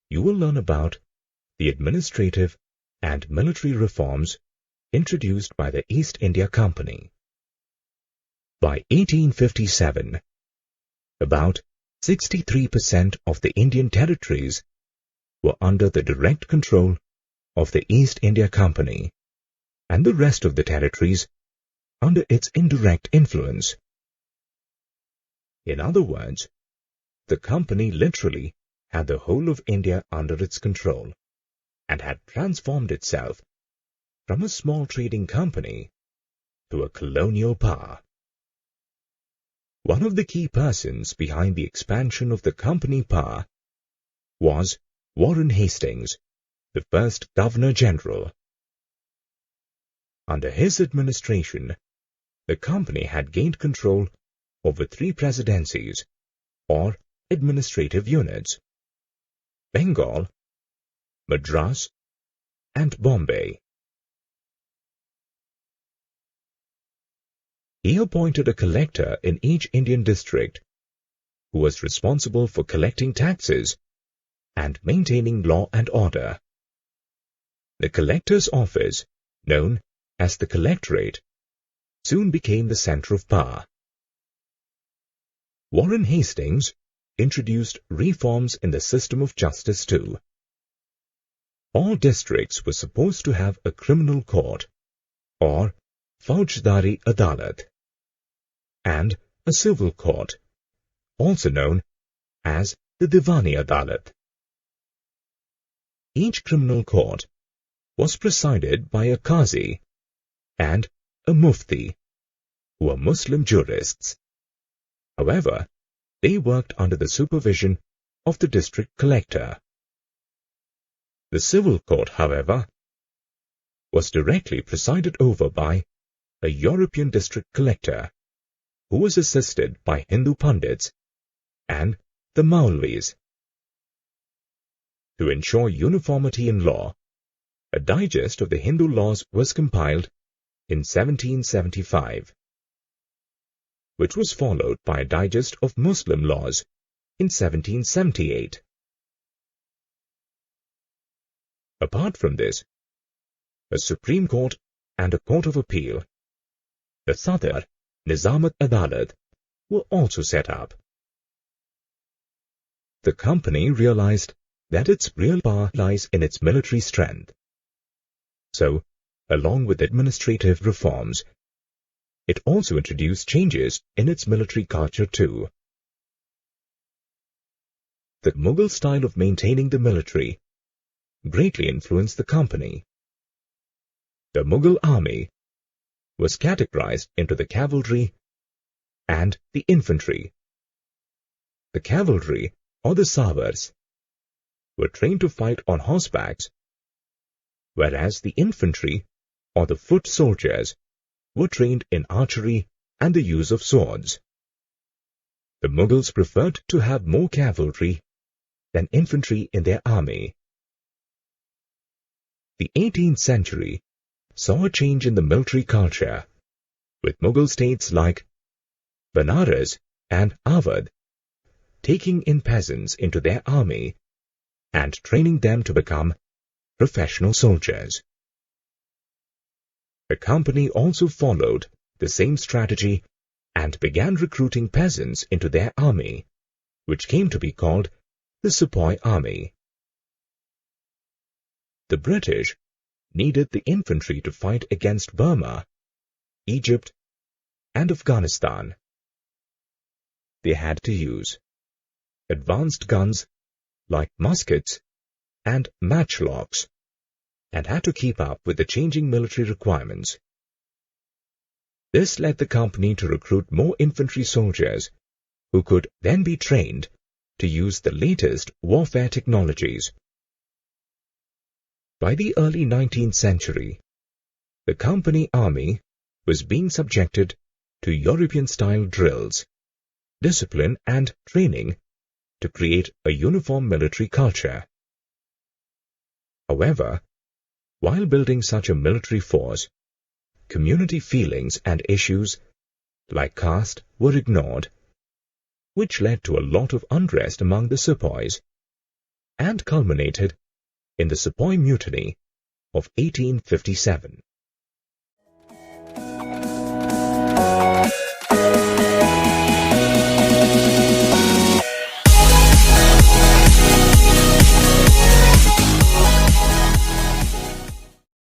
you will learn about the administrative and military reforms introduced by the East India Company. By 1857, about 63% of the Indian territories were under the direct control of the East India Company, and the rest of the territories under its indirect influence. In other words, the company literally had the whole of India under its control and had transformed itself from a small trading company to a colonial power. One of the key persons behind the expansion of the company power was Warren Hastings, the first Governor-General. Under his administration, the company had gained control over 3 presidencies, or administrative units: Bengal, Madras, and Bombay. He appointed a collector in each Indian district, who was responsible for collecting taxes and maintaining law and order. The collector's office, known as the Collectorate, soon became the center of power. Warren Hastings introduced reforms in the system of justice too. All districts were supposed to have a criminal court, or Faujdari Adalat, and a civil court, also known as the Diwani Adalat. Each criminal court was presided by a Qazi and a Mufti, who were Muslim jurists. However, they worked under the supervision of the district collector. The civil court, however, was directly presided over by a European district collector, who was assisted by Hindu Pandits and the Maulvis. To ensure uniformity in law, a digest of the Hindu laws was compiled in 1775, which was followed by a digest of Muslim laws in 1778. Apart from this, a Supreme Court and a Court of Appeal, the Sadr Nizamat Adalat, were also set up. The company realized that its real power lies in its military strength. So, along with administrative reforms, it also introduced changes in its military culture too. The Mughal style of maintaining the military greatly influenced the company. The Mughal army was categorized into the cavalry and the infantry. The cavalry, or the Savars, were trained to fight on horsebacks, whereas the infantry, or the foot soldiers, were trained in archery and the use of swords. The Mughals preferred to have more cavalry than infantry in their army. The 18th century saw a change in the military culture, with Mughal states like Banaras and Awadh taking in peasants into their army and training them to become professional soldiers. The company also followed the same strategy and began recruiting peasants into their army, which came to be called the Sepoy Army. The British needed the infantry to fight against Burma, Egypt, and Afghanistan. They had to use advanced guns like muskets and matchlocks, and had to keep up with the changing military requirements. This led the company to recruit more infantry soldiers, who could then be trained to use the latest warfare technologies. By the early 19th century, the company army was being subjected to European-style drills, discipline and training to create a uniform military culture. However, while building such a military force, community feelings and issues like caste were ignored, which led to a lot of unrest among the sepoys. and culminated in the Sepoy Mutiny of 1857.